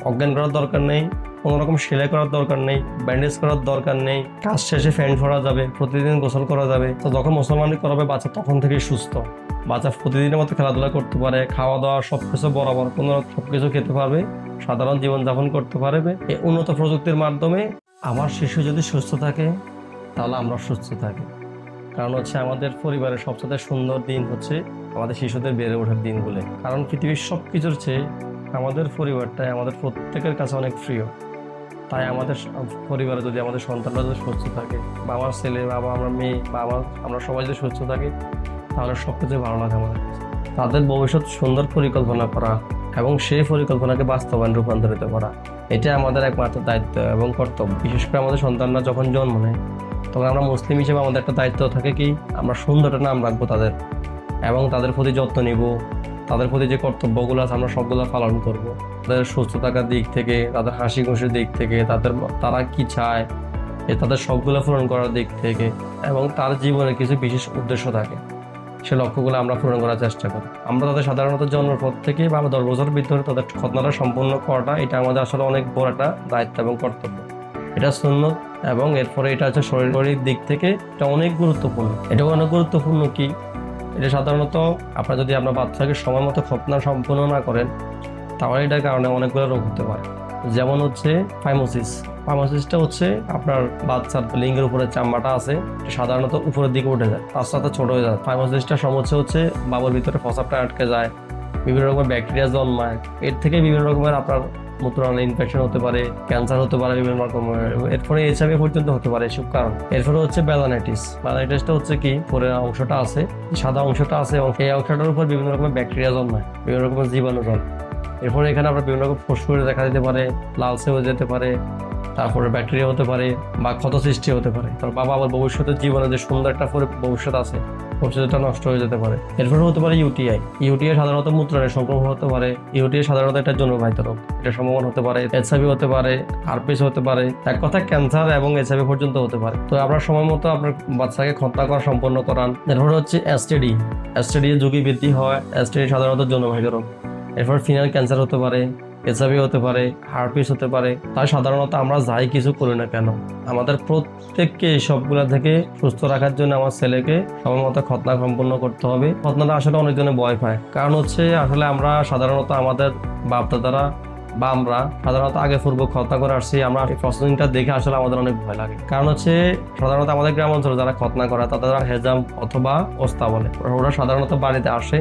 অজ্ঞান করার দরকার নেই, কোনো রকম সেলাই করার দরকার নেই, ব্যান্ডেজ করার দরকার নেই, কাজ শেষে ফ্যান করা যাবে, প্রতিদিন গোসল করা যাবে। তো যখন মুসলমানি করাবে বাচ্চা তখন থেকেই সুস্থ। বাচ্চা প্রতিদিনের মতো খেলাধুলা করতে পারে, খাওয়া দাওয়া সবকিছু বরাবর, কোনো সবকিছু খেতে পারবে, সাধারণ জীবনযাপন করতে পারবে। এই উন্নত প্রযুক্তির মাধ্যমে আমার শিশু যদি সুস্থ থাকে তাহলে আমরা সুস্থ থাকি। কারণ হচ্ছে আমাদের পরিবারের সবচেয়ে সুন্দর দিন হচ্ছে আমাদের শিশুদের বেড়ে ওঠার দিনগুলো। কারণ পৃথিবীর সব কিছুর চেয়ে আমাদের পরিবারটাই আমাদের প্রত্যেকের কাছে অনেক প্রিয়। তাই আমাদের পরিবারে যদি আমাদের সন্তানরা যদি সুস্থ থাকে, বা আমার ছেলে বা আমার মেয়ে বা আমরা সবাই যদি সুস্থ থাকি, তাহলে সব কিছুই ভালো লাগে আমাদের কাছে। তাদের ভবিষ্যৎ সুন্দর পরিকল্পনা করা এবং সেই পরিকল্পনাকে বাস্তবায়ন রূপান্তরিত করা, এটা আমাদের একমাত্র দায়িত্ব এবং কর্তব্য। বিশেষ করে আমাদের সন্তানরা যখন জন্ম নেয় তখন আমরা মুসলিম হিসেবে আমাদের একটা দায়িত্ব থাকে কি, আমরা সুন্দর নাম রাখবো তাদের এবং তাদের প্রতি যত্ন নিব। তাদের প্রতি যে কর্তব্যগুলো আছে আমরা সবগুলো পালন করব। তাদের সুস্থ থাকার দিক থেকে, তাদের হাসি খুশির দিক থেকে, তারা কি চায় তাদের সবগুলো পূরণ করার দিক থেকে, এবং তার জীবনে কিছু বিশেষ উদ্দেশ্য থাকে, সে লক্ষ্যগুলো আমরা পূরণ করার চেষ্টা করি। আমরা তাদের সাধারণত জন্মের পর থেকে বা 10 বছরের ভিতরে তাদের খতনাটা সম্পূর্ণ করাটা, এটা আমাদের আসলে অনেক বড় একটা দায়িত্ব এবং কর্তব্য। এটা সুন্নত এবং এরপরে এটা হচ্ছে শরীরের দিক থেকে এটা অনেক গুরুত্বপূর্ণ। এটা অনেক গুরুত্বপূর্ণ কি, এটা সাধারণত আপনার যদি আপনার বাচ্চাকে সময় মতো খতনা সম্পূর্ণ না করেন তাহলে এটার কারণে অনেকগুলো রোগ হতে পারে। যেমন হচ্ছে ফাইমোসিসটা হচ্ছে আপনার বাচ্চার লিঙ্গের উপরে চামড়াটা আছে, এটা সাধারণত উপরের দিকে উঠে যায়, আস্তে আস্তে ছোট হয়ে যায়। ফাইমোসিসটার সমস্যা হচ্ছে বাবুর ভিতরে প্রস্রাবটা আটকে যায়, বিভিন্ন রকমের ব্যাকটেরিয়া জন্মায়, এর থেকে বিভিন্ন রকমের আপনার মূত্রনালী ইনফেকশন হতে পারে, ক্যান্সার হতে পারে বিভিন্ন রকমের, এরপরে এইচআইভি পর্যন্ত হতে পারে এসব কারণ। এরপরে হচ্ছে ব্যালানাইটিসটা হচ্ছে কি, পরের অংশটা আছে, সাদা অংশটা আছে এবং এই অংশটার উপর বিভিন্ন রকমের ব্যাকটেরিয়া জন্মায়, বিভিন্ন রকমের জীবাণু জন্মায়। এরপরে এখানে আপনার বিভিন্ন রকম ফুসফুস দেখা দিতে পারে, লালচে হয়ে যেতে পারে, তারপরে ব্যাকটেরিয়া হতে পারে বা ক্ষত সৃষ্টি হতে পারে। তার বাবা আবার ভবিষ্যতের জীবনে যে সুন্দর একটা ভবিষ্যৎ আছে, ভবিষ্যৎটা নষ্ট হয়ে যেতে পারে। এরপরে হতে পারে ইউটিআই সাধারণত মূত্রনালীর সংক্রমণ হতে পারে। ইউটিআই সাধারণত একটা যৌনবাহিত রোগ, এটা সম্ভাবনা হতে পারে। এইচআইভি হতে পারে, হারপিস হতে পারে, এক কথা ক্যান্সার এবং এইচআইভি পর্যন্ত হতে পারে। তো আপনার সময় মতো আপনার বাচ্চাকে খতনা করা সম্পন্ন করান। এরপরে হচ্ছে এসটিডি এর ঝুঁকি বৃদ্ধি হয়। এসটিডি সাধারণত যৌনবাহিত রোগ। এরপর ফিনাল ক্যান্সার হতে পারে, এইচআইভি হতে পারে, হারপিস হতে পারে। তাই সাধারণত আমরা যাই কিছু করি না কেন, আমাদের প্রত্যেককে এই সবগুলা থেকে সুস্থ রাখার জন্য আমার ছেলেকে সময় মতো খতনা সম্পন্ন করতে হবে। খতনাটা আসলে অনেকজনে ভয় পায়, কারণ হচ্ছে আসলে আমরা সাধারণত আমাদের বাপ-দাদারা বা আমরা সাধারণত আগে পূর্ব খতনা করে আসছি, আমরা এই প্রসেসিংটা দেখে আসলে আমাদের অনেক ভয় লাগে। কারণ হচ্ছে সাধারণত আমাদের গ্রাম অঞ্চলে যারা খতনা করে তাদের হেজাম অথবা ওস্তা বলে, ওরা সাধারণত বাড়িতে আসে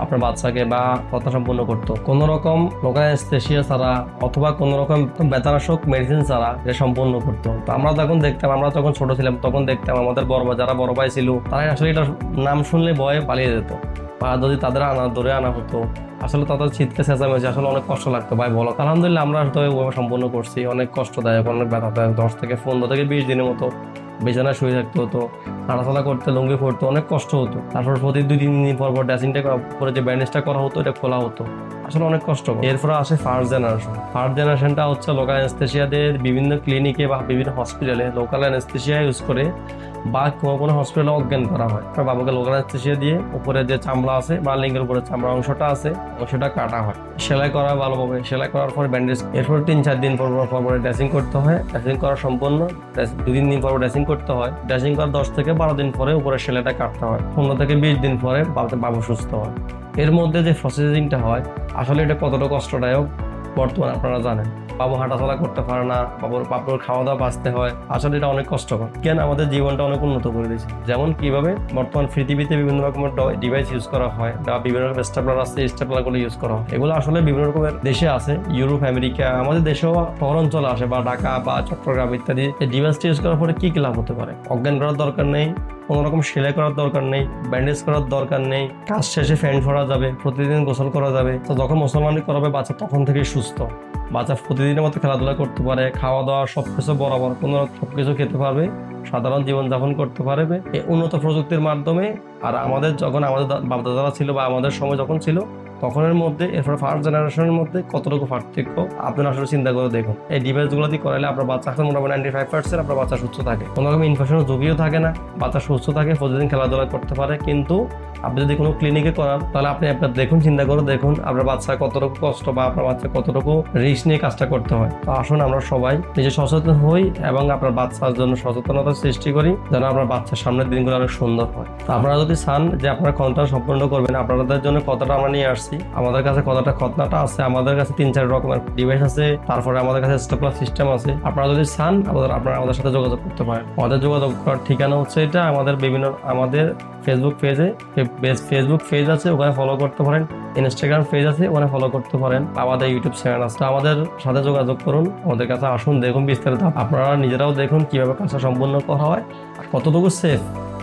আপনার বাচ্চাকে বা খতনা সম্পূর্ণ করতো কোনো রকম লোকাল অ্যানেস্থেসিয়া ছাড়া অথবা কোনো রকম ব্যথানাশক মেডিসিন ছাড়া এটা সম্পূর্ণ করতো। তো আমরা যখন দেখতাম, আমরা যখন ছোট ছিলাম তখন দেখতাম আমাদের যারা বড় ভাই ছিল তারাই আসলে এটার নাম শুনলে ভয়ে পালিয়ে যেত, বা যদি তাদের ধরে আনা হতো আসলে তাদের চিৎকার চেঁচামেচি আসলে অনেক কষ্ট লাগতো। ভাই বলো, আলহামদুলিল্লাহ আমরা হয়তো সম্পূর্ণ করছি। অনেক কষ্টদায়ক, অনেক ব্যথাদায়ক, 10 থেকে 15 থেকে 20 দিনের মতো বিছানায় শুয়ে থাকতে হতো, হাঁটাচলা করতে, লুঙ্গি পড়তে অনেক কষ্ট হতো। তারপর প্রতি 2-3 দিন পর ড্রেসিংটা করে যে ব্যান্ডেজটা করা হতো এটা খোলা হতো, আসলে অনেক কষ্ট। এরপরে আসে ফার্স্ট জেনারেশনটা হচ্ছে লোকাল অ্যানেস্থেসিয়াদের বিভিন্ন ক্লিনিকে বা বিভিন্ন হসপিটালে লোকাল অ্যানেস্থেসিয়া ইউজ করে বা কোনো হসপিটালে অজ্ঞান করা হয়। বাবাকে লোকাল অ্যানেস্থেসিয়া দিয়ে উপরে যে চামড়া আছে বা লিঙ্গের উপরে চামড়া অংশটা আছে সেটা কাটা হয়, সেলাই করা ভালোভাবে, সেলাই করার পর ব্যান্ডেজ, এরপর 3-4 দিন পর ড্রেসিং করতে হয়। ড্রেসিং করা সম্পূর্ণ 2-3 দিন পর ড্রেসিং করতে হয়। ড্রেসিং করার 10 থেকে 12 দিন পরে উপরে সেলাইটা কাটতে হয়। 15 থেকে 20 দিন পরে বাবু সুস্থ হয়। এর মধ্যে যে প্রসেসিংটা হয় আসলে এটা কতটা কষ্টদায়ক বর্তমানে আপনারা জানেন। বাবু হাঁটাচলা করতে পারে না, বাবুর খাওয়া দাওয়া বাঁচতে হয়, আসলে এটা অনেক কষ্টকর। কেন আমাদের জীবনটা অনেক উন্নত করে দিয়েছে, যেমন কিভাবে বর্তমান পৃথিবীতে বিভিন্ন রকমের ডিভাইস ইউজ করা হয় বা বিভিন্ন রকমের স্টেপলার আছে, স্টেপলারগুলো ইউজ করা হয়। এগুলো আসলে বিভিন্ন রকমের দেশে আছে, ইউরোপ, আমেরিকা, আমাদের দেশেও শহর অঞ্চলে আসে বা ঢাকা বা চট্টগ্রাম ইত্যাদি। এই ডিভাইসটি ইউজ করার পরে কি লাভ হতে পারে? অজ্ঞান করার দরকার নেই, কোনো রকম সেলাই করার দরকার নেই, ব্যান্ডেজ করার দরকার নেই, কাজ শেষে ফ্যান করা যাবে, প্রতিদিন গোসল করা যাবে। তো যখন মুসলমানি করাবে বাচ্চা তখন থেকেই সুস্থ। বাচ্চা প্রতিদিনের মতো খেলাধুলা করতে পারে, খাওয়া দাওয়া সবকিছু বরাবর, সবকিছু খেতে পারবে, সাধারণ জীবনযাপন করতে পারবে এই উন্নত প্রযুক্তির মাধ্যমে। আর যখন আমাদের বাপ-দাদারা ছিল বা আমাদের সময় যখন ছিল তখনের মধ্যে এরপরে ফার্স্ট জেনারেশনের মধ্যে কতটুকু পার্থক্য আপনারা আসলে চিন্তা করে দেখুন। এই ডিভাইসগুলো দিয়ে করালে আপনার বাচ্চা মোটামুটি 95% আপনার বাচ্চা সুস্থ থাকে, কোনো রকম ইনফেকশনের ঝুঁকিও থাকে না, বাচ্চা সুস্থ থাকে, প্রতিদিন খেলাধুলা করতে পারে। কিন্তু আপনি যদি কোনো ক্লিনিকে করান তাহলে আপনি আপনার দেখুন, চিন্তা করে দেখুন আপনার বাচ্চা কতটুকু কষ্ট বা আপনার বাচ্চা কতটুকু রিস্ক নিয়ে কাজটা করতে হয়। তো আসুন আমরা সবাই নিজে সচেতন হই এবং আপনার বাচ্চার জন্য সচেতনতা সৃষ্টি করি, যেন আপনার বাচ্চার সামনের দিনগুলো অনেক সুন্দর হয়। তো আপনারা যদি চান যে আপনারা খতনা সম্পূর্ণ করবেন, আপনাদের জন্য কথাটা আমরা নিয়ে আসছি। আমাদের কাছে খতনাটা আছে, আমাদের কাছে 3-4 রকমের ডিভাইস আছে, তারপরে আমাদের কাছে স্টেপলার সিস্টেম আছে। আপনারা যদি চান আপনারা আমাদের সাথে যোগাযোগ করতে পারেন। আমাদের যোগাযোগ করার ঠিকানা হচ্ছে এটা, আমাদের ফেসবুক পেজ আছে, ওখানে ফলো করতে পারেন। ইনস্টাগ্রাম পেজ আছে, ওখানে ফলো করতে পারেন। আমাদের ইউটিউব চ্যানেল আছে। আমাদের সাথে যোগাযোগ করুন, আমাদের কাছে আসুন, দেখুন বিস্তারিত। আপনারা নিজেরাও দেখুন কিভাবে কাজটা সম্পূর্ণ করা হয় আর কতটুকু সেফ,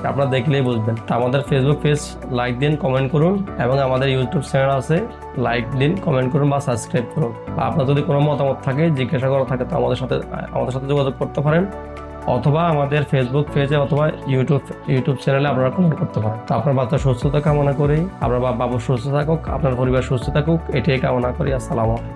আপনারা দেখলেই বুঝবেন। তো আমাদের ফেসবুক পেজ লাইক দিন, কমেন্ট করুন, এবং আমাদের ইউটিউব চ্যানেল আছে, লাইক দিন, কমেন্ট করুন বা সাবস্ক্রাইব করুন। বা আপনার যদি কোনো মতামত থাকে, জিজ্ঞাসা করা থাকে, তো আমাদের সাথে যোগাযোগ করতে পারেন, অথবা আমাদের ফেসবুক পেজে অথবা ইউটিউব চ্যানেলে আপনারা কমেন্ট করতে পারেন। তো আপনার বাচ্চার সুস্থতা কামনা করি, আপনার বাবু সুস্থ থাকুক, আপনার পরিবার সুস্থ থাকুক, এটাই কামনা করি। আসসালামু আলাইকুম।